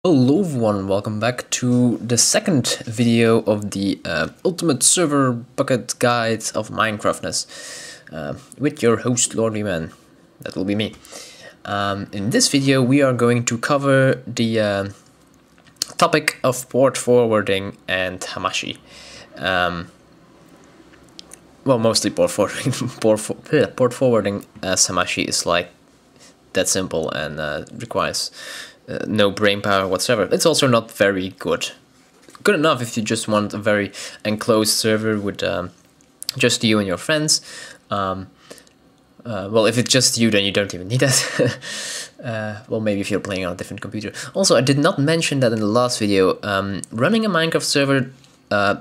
Hello everyone, welcome back to the second video of the Ultimate Server Bucket Guide of Minecraftness with your host Lordly Man. That will be me. In this video we are going to cover the topic of port forwarding and Hamachi. Well, mostly port forwarding. Port forwarding as Hamachi is like that simple and requires no brain power whatsoever. It's also not very good. Good enough if you just want a very enclosed server with just you and your friends. Well, if it's just you, then you don't even need that. Well, maybe if you're playing on a different computer. Also, I did not mention that in the last video. Running a Minecraft server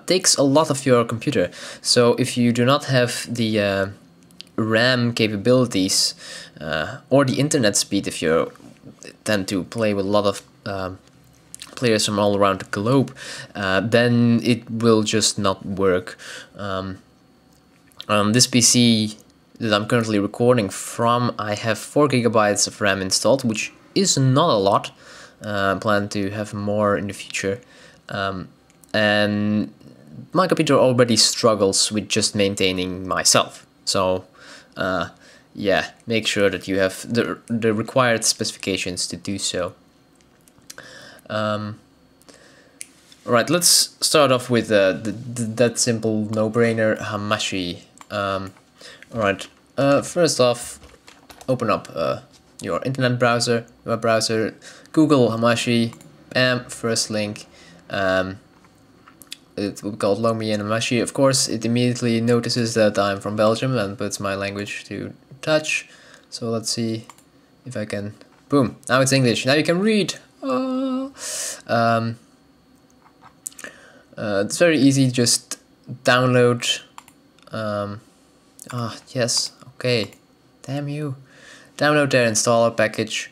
takes a lot of your computer. So if you do not have the RAM capabilities or the internet speed, if you tend to play with a lot of players from all around the globe, then it will just not work. On this PC that I'm currently recording from, I have 4 GB of RAM installed, which is not a lot. I plan to have more in the future. And my computer already struggles with just maintaining myself. So yeah, make sure that you have the required specifications to do so. Alright, let's start off with that simple no-brainer Hamachi. Alright, first off, open up your internet browser, web browser, Google Hamachi, bam, first link. It will be called Lomi and Hamachi. Of course, it immediately notices that I'm from Belgium and puts my language to touch. So let's see if I can. Boom! Now it's English. Now you can read. Oh. It's very easy. Just download. Yes. Okay. Damn you. Download their installer package.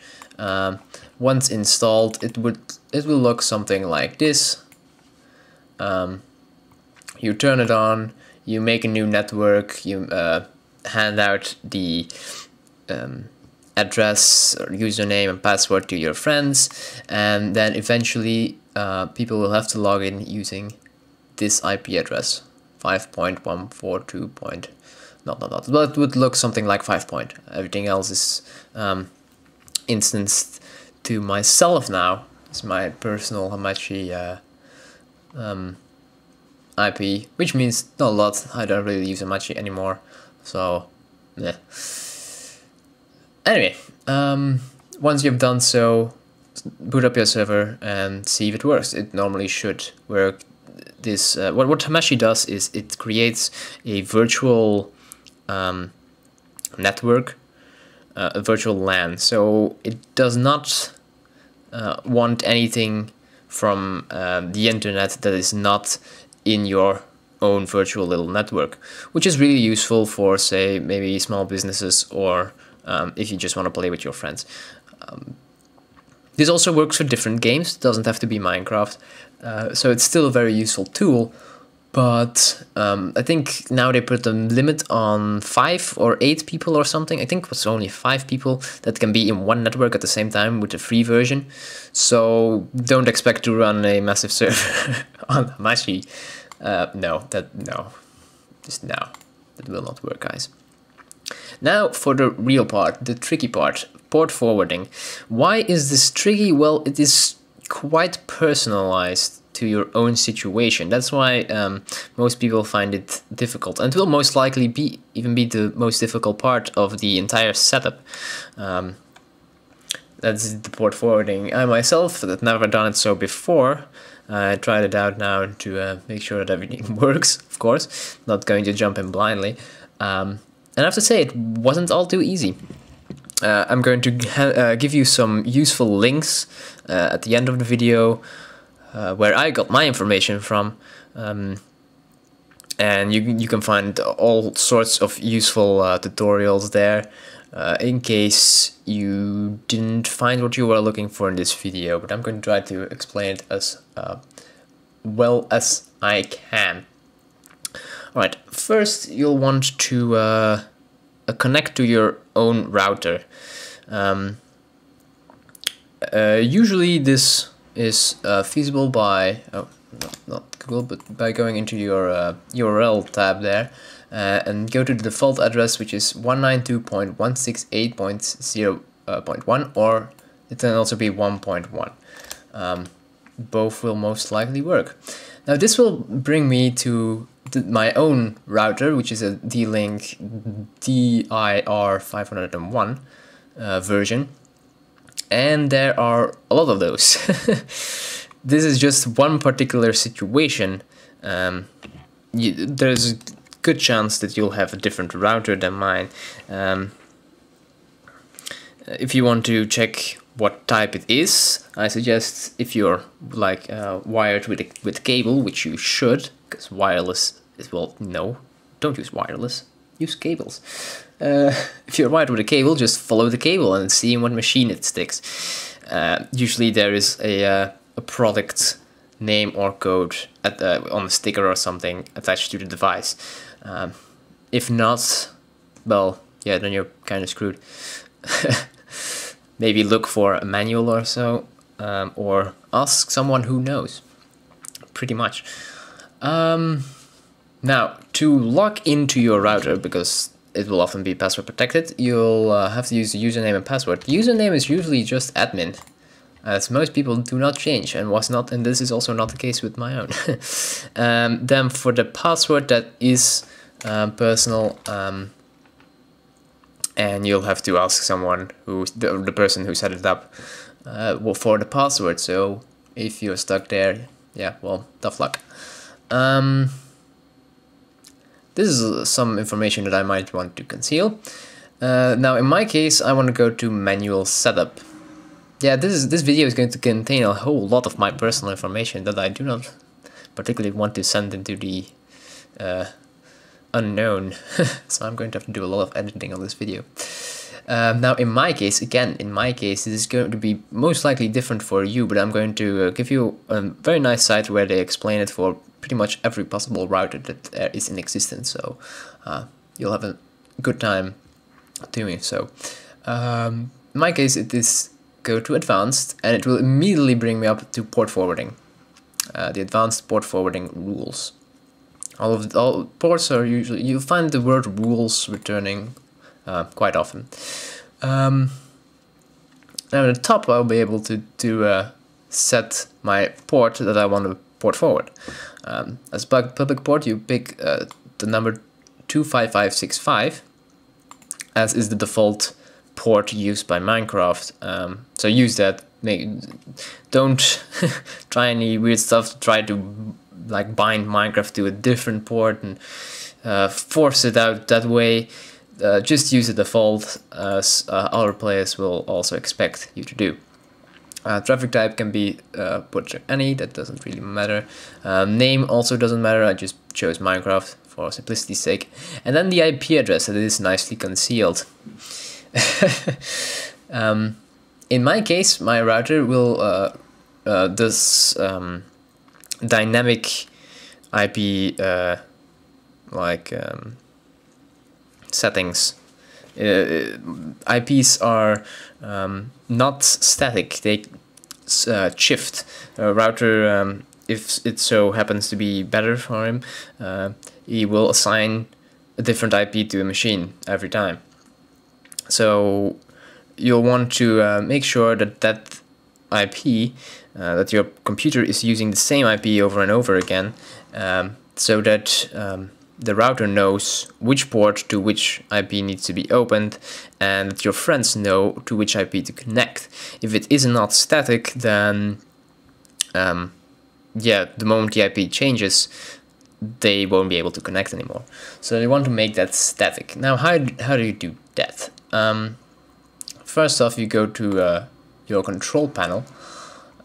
Once installed, it will look something like this. You turn it on, you make a new network, you hand out the address or username and password to your friends, and then eventually people will have to log in using this IP address, 5.142. Not, but it would look something like 5. Everything else is instanced to myself now. It's my personal Hamachi IP, which means not a lot. I don't really use Hamachi anymore, so yeah. Anyway, once you've done so, boot up your server and see if it works. It normally should work. This what Hamachi does is it creates a virtual network, a virtual LAN. So it does not want anything from the internet that is not in your own virtual little network, which is really useful for, say, maybe small businesses or if you just want to play with your friends. This also works for different games. It doesn't have to be Minecraft, so it's still a very useful tool. But I think now they put a limit on 5 or 8 people or something. I think it was only 5 people that can be in one network at the same time with the free version. So don't expect to run a massive server on Hamachi. No, that will not work, guys. Now for the real part, the tricky part, port forwarding. Why is this tricky? Well, it is quite personalized to your own situation. That's why most people find it difficult, and it will most likely even be the most difficult part of the entire setup. That's the port forwarding. I myself have never done it so before. I tried it out now to make sure that everything works, of course. Not going to jump in blindly. And I have to say, it wasn't all too easy. I'm going to give you some useful links at the end of the video where I got my information from. And you can find all sorts of useful tutorials there. In case you didn't find what you were looking for in this video, but I'm going to try to explain it as well as I can. Alright, first you'll want to connect to your own router. Usually this is feasible by not Google, but by going into your URL tab there and go to the default address, which is 192.168.0.1, or it can also be 1.1. Both will most likely work. Now this will bring me to my own router, which is a D-Link DIR501 version, and there are a lot of those. This is just one particular situation. There's a good chance that you'll have a different router than mine. If you want to check what type it is, I suggest, if you're like wired with cable, which you should, because wireless is, well, no, don't use wireless, use cables. If you're wired with a cable, just follow the cable and see in what machine it sticks. Usually there is a product name or code on a sticker or something attached to the device. If not, well, yeah, then you're kind of screwed. Maybe look for a manual or so, or ask someone who knows, pretty much. Now, to log into your router, because it will often be password protected, you'll have to use the username and password. The username is usually just admin, as most people do not change, and this is also not the case with my own. Then for the password, that is personal, and you'll have to ask someone the person who set it up for the password. So if you're stuck there, yeah, well, tough luck. This is some information that I might want to conceal. Now in my case, I want to go to manual setup. Yeah, this video is going to contain a whole lot of my personal information that I do not particularly want to send into the unknown. So I'm going to have to do a lot of editing on this video. Now in my case, this is going to be most likely different for you, but I'm going to give you a very nice site where they explain it for pretty much every possible router that is in existence, so you'll have a good time doing so. In my case, it is go to advanced, and it will immediately bring me up to port forwarding, the advanced port forwarding rules. All ports are usually, you'll find the word rules returning quite often. Now at the top, I'll be able to set my port that I want to port forward. As public port, you pick the number 25565, as is the default port used by Minecraft. So use that. Don't try any weird stuff to try to like bind Minecraft to a different port and force it out that way. Just use the default, as other players will also expect you to do. Traffic type can be put to any, that doesn't really matter. Name also doesn't matter, I just chose Minecraft for simplicity's sake. And then the IP address, that is nicely concealed. In my case, my router will does dynamic IP settings. IPs are not static, they shift. A router, if it so happens to be better for him, he will assign a different IP to a machine every time. So you'll want to make sure that that IP, that your computer is using the same IP over and over again, so that the router knows which port to which IP needs to be opened, and that your friends know to which IP to connect. If it is not static, then yeah, the moment the IP changes, they won't be able to connect anymore. So you want to make that static. Now, how do you do that? First off, you go to your control panel.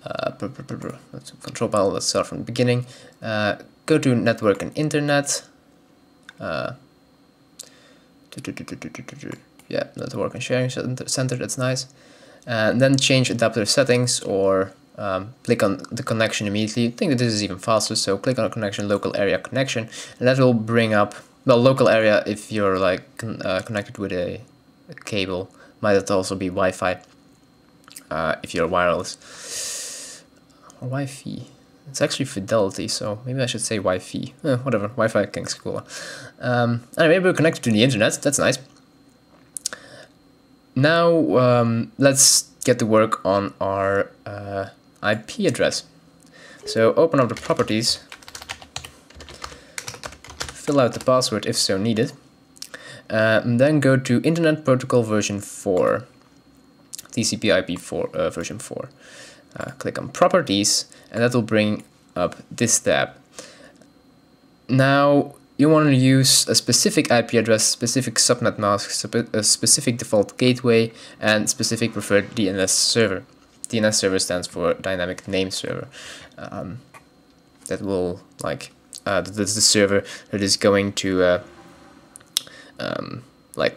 That's control panel. Let's start from the beginning. Go to network and internet. Yeah, network and sharing center, that's nice. And then change adapter settings, or click on the connection immediately. I think that this is even faster, so click on connection, local area connection, and that will bring up, well, local area if you're like connected with a cable. Might also be Wi-Fi if you're wireless. or Wi-Fi. It's actually fidelity, so maybe I should say Wi-Fi. Whatever, Wi-Fi king's cooler. Anyway, we're connected to the internet. That's nice. Now let's get to work on our IP address. So open up the properties, fill out the password if so needed, and then go to Internet Protocol version 4, TCP/IP version 4. Click on Properties, and that will bring up this tab. Now you want to use a specific IP address, specific subnet mask, a specific default gateway, and specific preferred DNS server. DNS server stands for Dynamic Name Server. That will that's the server that is going to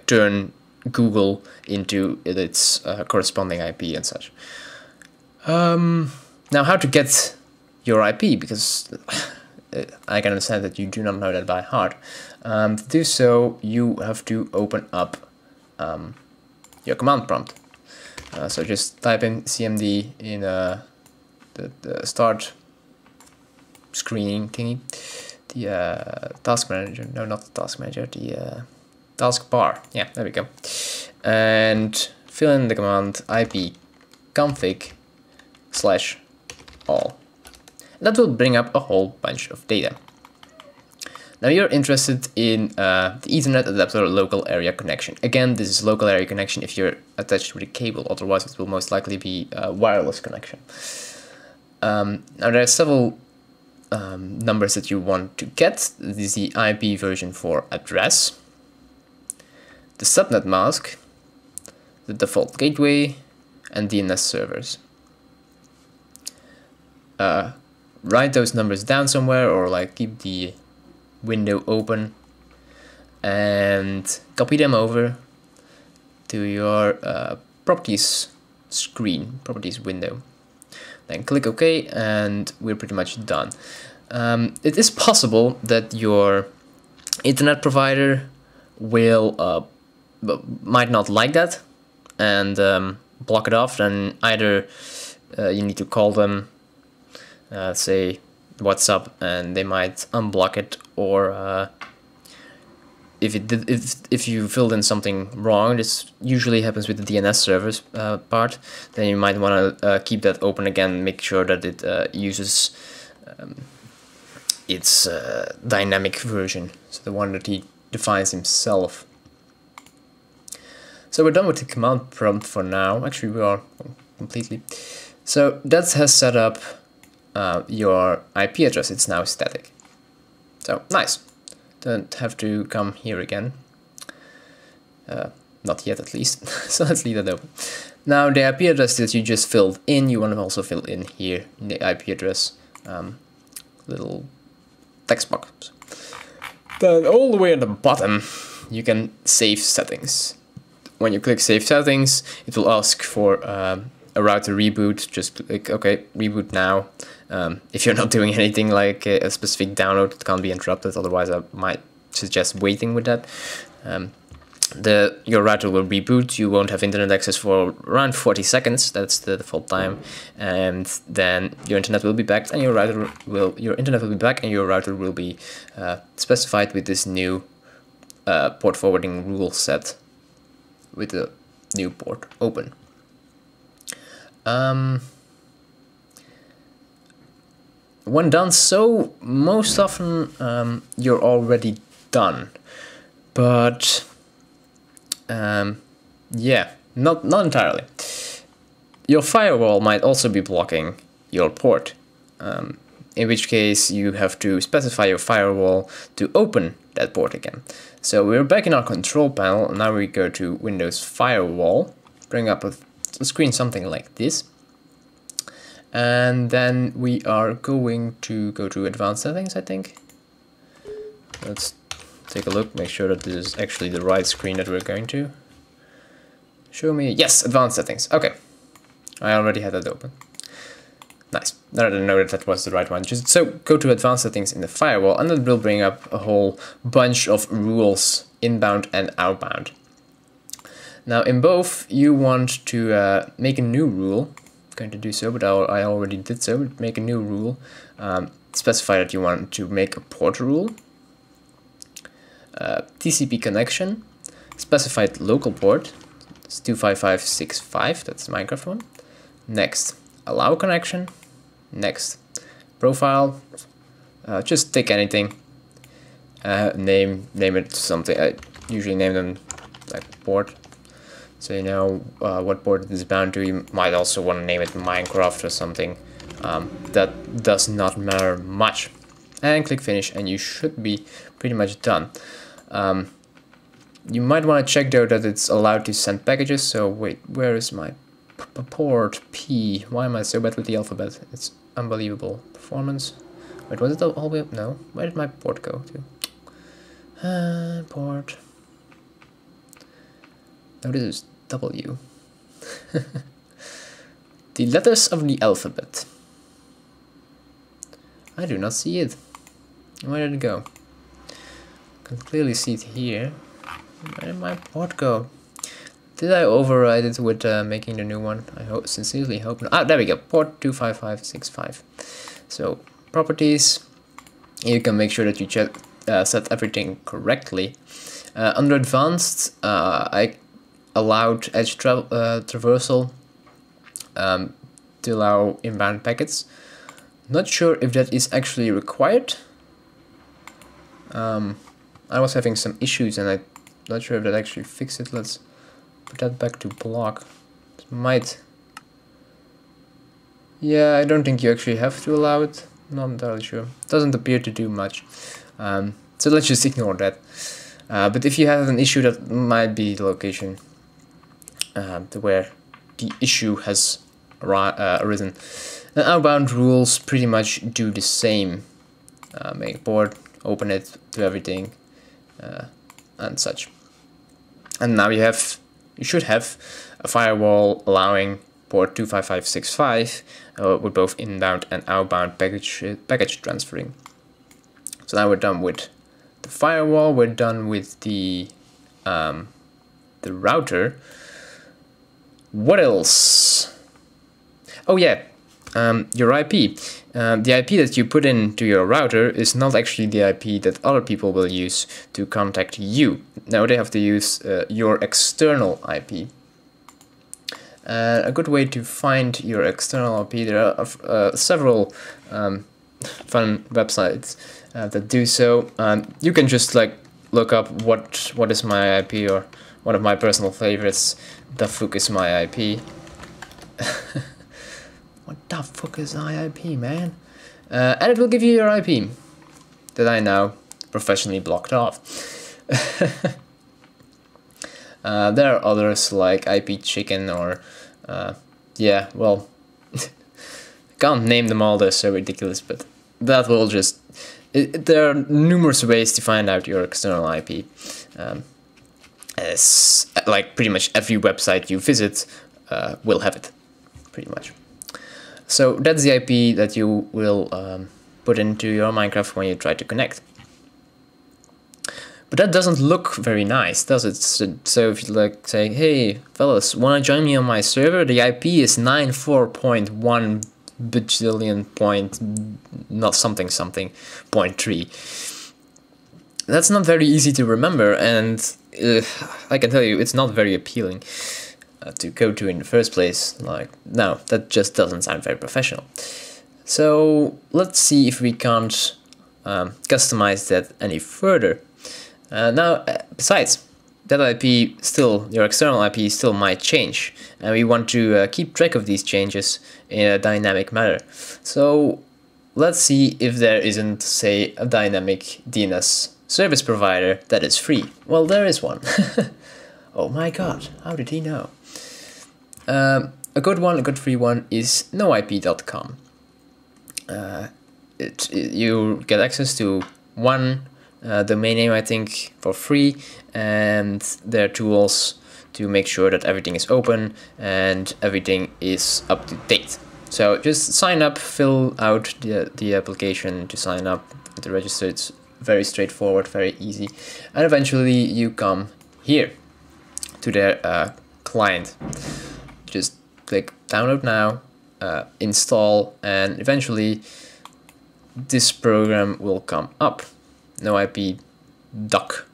turn Google into its corresponding IP and such. Now, how to get your IP, because I can understand that you do not know that by heart. To do so, you have to open up your command prompt. So just type in CMD in the start screening thingy, the task manager, no, not the task manager, the task bar, yeah, there we go, and fill in the command ipconfig/all. That will bring up a whole bunch of data. Now you're interested in the Ethernet adapter local area connection. Again, this is local area connection if you're attached with a cable, otherwise it will most likely be a wireless connection. Now there are several numbers that you want to get. This is the IP version 4 address, the subnet mask, the default gateway, and DNS servers. Write those numbers down somewhere, or keep the window open and copy them over to your properties screen, properties window. Then click OK, and we're pretty much done. It is possible that your internet provider will might not like that and block it off. Then either you need to call them, say what's up, and they might unblock it, or if you filled in something wrong, this usually happens with the DNS servers part, then you might want to keep that open again, make sure that it uses its dynamic version, so the one that he defines himself. So we're done with the command prompt for now. Actually, we are completely. So that has set up your IP address. It's now static. So nice. Don't have to come here again. Not yet, at least. So let's leave that open. Now the IP address that you just filled in, you want to also fill in here in the IP address little text box. Then all the way at the bottom, you can save settings. When you click Save Settings, it will ask for a router reboot. Just click OK, reboot now. If you're not doing anything like a specific download, it can't be interrupted. Otherwise, I might suggest waiting with that. Your router will reboot. You won't have internet access for around 40 seconds. That's the default time, and then your internet will be back, and your internet will be back, and your router will be specified with this new port forwarding rule set, with the new port open. When done so, most often you're already done, but yeah, not entirely. Your firewall might also be blocking your port, in which case you have to specify your firewall to open that port again. So we're back in our control panel. Now we go to Windows Firewall, bring up a screen something like this, and then we are going to go to Advanced Settings, I think. Let's take a look, make sure that this is actually the right screen that we're going to. Show me, yes, Advanced Settings. Okay, I already had that open. Nice. Now that I know that that was the right one. So go to Advanced Settings in the firewall, and it will bring up a whole bunch of rules, inbound and outbound. Now in both, you want to make a new rule, going to do so, but I already did so. Make a new rule. Specify that you want to make a port rule. TCP connection. Specify the local port. It's 25565. That's the Minecraft one. Next, allow connection. Next, profile. Just take anything. Name it something. I usually name them like port, so you know what port it is bound to. You might also want to name it Minecraft or something. That does not matter much. And click finish, and you should be pretty much done. You might want to check though that it's allowed to send packages. So wait, where is my port P? Why am I so bad with the alphabet? It's unbelievable. Performance. Wait, was it all the way up? No. Where did my port go to? Port. No, this is W. The letters of the alphabet. I do not see it. Where did it go? I can clearly see it here. Where did my port go? Did I override it with making the new one? I sincerely hope not. Ah, there we go. Port 25565. So, properties. You can make sure that you set everything correctly. Under advanced, I allowed edge traversal to allow inbound packets. Not sure if that is actually required. I was having some issues and I'm not sure if that actually fixed it. Let's put that back to block. It might. Yeah, I don't think you actually have to allow it. Not entirely sure. Doesn't appear to do much. So let's just ignore that. But if you have an issue, that might be the location to where the issue has arisen. And outbound rules pretty much do the same. Make a port, open it to everything, and such. And now you should have a firewall allowing port 25565 with both inbound and outbound package transferring. So now we're done with the firewall. We're done with the router. What else? Oh yeah, your IP. The IP that you put into your router is not actually the IP that other people will use to contact you. Now they have to use your external IP. A good way to find your external IP, there are several fun websites that do so. You can just like look up what is my IP, or one of my personal favorites, the fuck is my IP. What the fuck is my IP, man? And it will give you your IP that I now professionally blocked off. There are others like IP Chicken or yeah, well, can't name them all, they're so ridiculous, but that will just there are numerous ways to find out your external IP. As like pretty much every website you visit will have it, pretty much. So that's the IP that you will put into your Minecraft when you try to connect. But that doesn't look very nice, does it? So if you like say, hey fellas, wanna join me on my server? The IP is 94.1 bajillion point not something something 0.3. That's not very easy to remember, and I can tell you it's not very appealing to go to in the first place. Like, no, that just doesn't sound very professional. So let's see if we can't customize that any further. Now, besides, that IP still, your external IP still might change, and we want to keep track of these changes in a dynamic manner. So let's see if there isn't, say, a dynamic DNS service provider that is free. Well, there is one. Oh my god, how did he know? A good free one is noip.com. You get access to one domain name, I think, for free, and there are tools to make sure that everything is open and everything is up to date. So just sign up, fill out the application to sign up, to register. It's very straightforward, very easy, and eventually you come here to their client. Just click download now, install, and eventually this program will come up. No IP doc.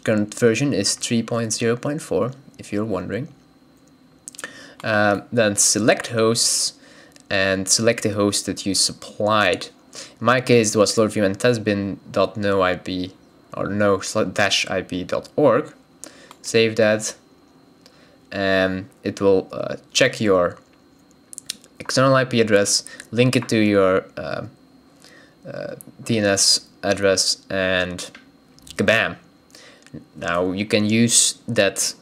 Current version is 3.0.4 if you're wondering. Then select hosts and select the host that you supplied. In my case it was lordview and testbin.noip or no-ip.org. Save that and it will check your external IP address, link it to your DNS address, and kabam. Now you can use that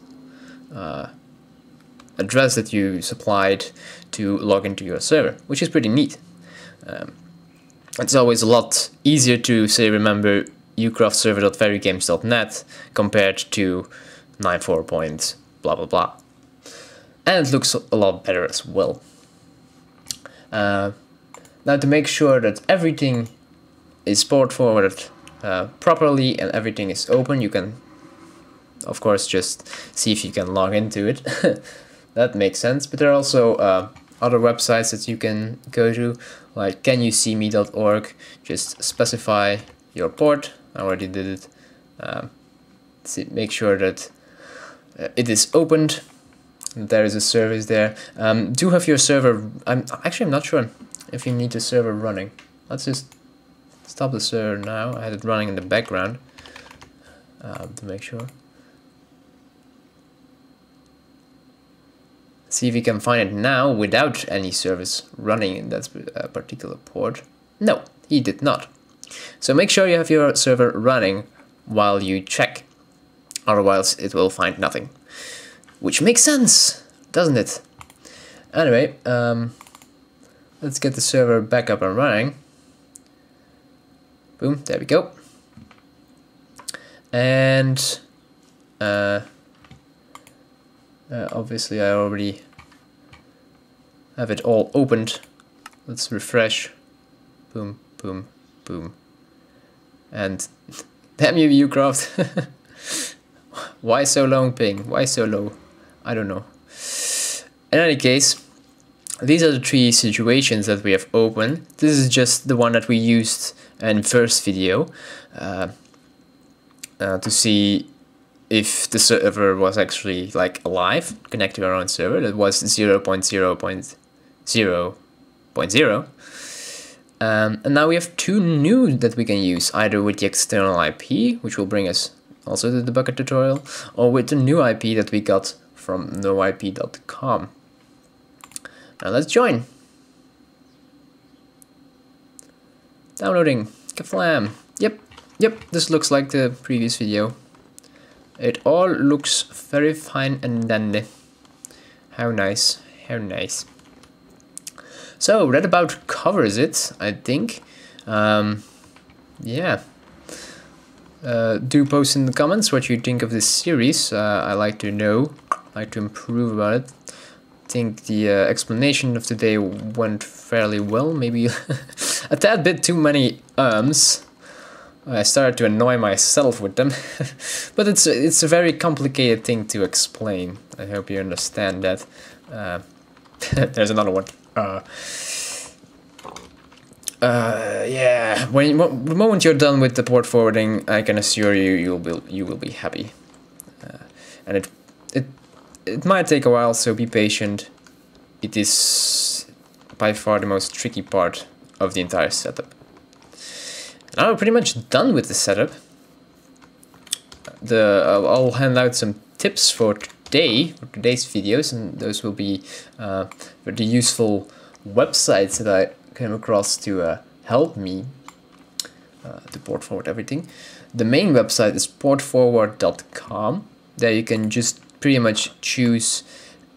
address that you supplied to log into your server, which is pretty neat. It's always a lot easier to say remember YouCraft server.verygames.net compared to 94 point blah blah blah, and it looks a lot better as well. Now to make sure that everything is port forwarded properly and everything is open, you can of course just see if you can log into it. That makes sense, but there are also other websites that you can go to, like canyousseeme.org. Just specify your port. I already did it. Make sure that it is opened. There is a service there. Do have your server. I'm not sure if you need the server running. Let's just stop the server now. I had it running in the background to make sure. See if we can find it now without any service running in that particular port. No, he did not. So make sure you have your server running while you check. Otherwise it will find nothing. Which makes sense, doesn't it? Anyway, let's get the server back up and running. Boom, there we go. And obviously I already have it all opened. Let's refresh. Boom, boom, boom. And damn you, YouCraft. Why so long ping? Why so low? I don't know. In any case, these are the three situations that we have open. This is just the one that we used in the first video to see if the server was actually like alive, connect to our own server. That was 0.0.0.0. And now we have two new that we can use, either with the external IP, which will bring us also to the Bukkit tutorial, or with the new IP that we got from noip.com. Now let's join. Downloading. Kaflam. Yep, this looks like the previous video. It all looks very fine and dandy. How nice, how nice. So that about covers it, I think. Yeah. Do post in the comments what you think of this series. I like to know, like to improve about it. I think the explanation of today went fairly well. Maybe a tad bit too many I started to annoy myself with them, but it's a very complicated thing to explain. I hope you understand that. There's another one. Yeah. The moment you're done with the port forwarding, I can assure you you will be happy. And it might take a while, so be patient. It is by far the most tricky part of the entire setup. Now we're pretty much done with the setup. I'll hand out some tips for today's videos, and those will be the useful websites that I came across to help me to port forward everything. The main website is portforward.com. There you can just pretty much choose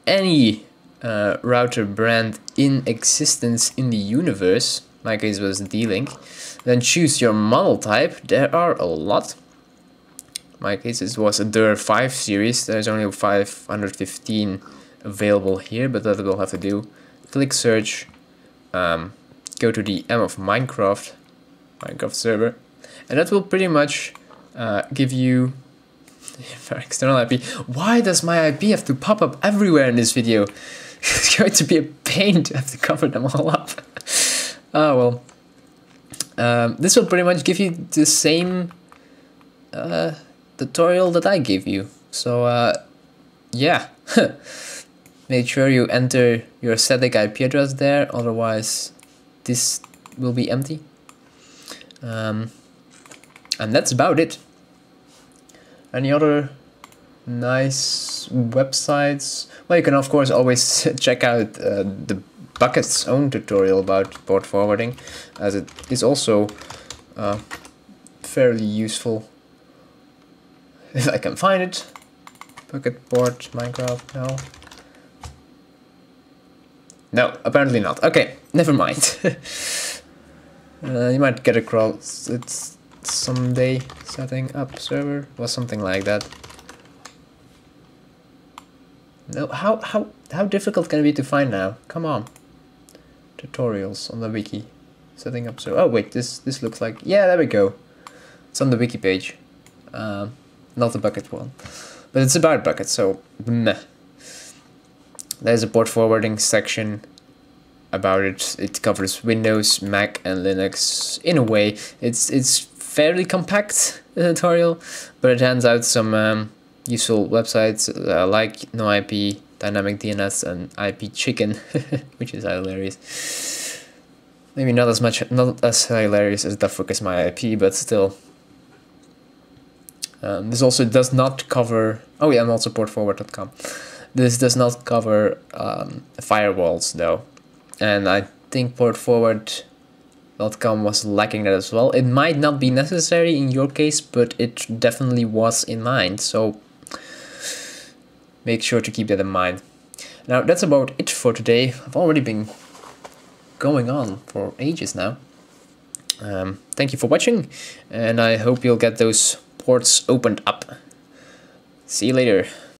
any router brand in existence in the universe. My case was D-Link. Then choose your model type. There are a lot. My case it was a DIR 5 series. There's only 515 available here, but that will have to do. Click search. Go to the M of Minecraft server, and that will pretty much give you for external IP. Why does my IP have to pop up everywhere in this video? It's going to be a pain to have to cover them all up. Oh well. This will pretty much give you the same tutorial that I gave you. So yeah. Make sure you enter your static IP address there, otherwise this will be empty. And that's about it. Any other nice websites? Well, you can of course always check out the Bukkit's own tutorial about port forwarding, as it is also fairly useful. If I can find it. Bukkit port Minecraft, no. No, apparently not. Okay, never mind. You might get across it someday. Setting up server or something like that. No, how difficult can it be to find now? Come on. Tutorials on the wiki. Setting up server. Oh wait, this looks like, yeah, there we go. It's on the wiki page. Not the Bukkit one, but it's about Bukkit, so meh. There's a port forwarding section about it. It covers Windows, Mac, and Linux. In a way, it's fairly compact, the tutorial, but it hands out some useful websites like NoIP, Dynamic DNS, and IP Chicken, which is hilarious. Maybe not as hilarious as Duffbook is my IP, but still. This also does not cover. Oh yeah, I'm also portforward.com. This does not cover firewalls though, and I think portforward.com was lacking that as well. It might not be necessary in your case, but it definitely was in mine, so make sure to keep that in mind. Now that's about it for today. I've already been going on for ages now. Thank you for watching, and I hope you'll get those ports opened up. See you later.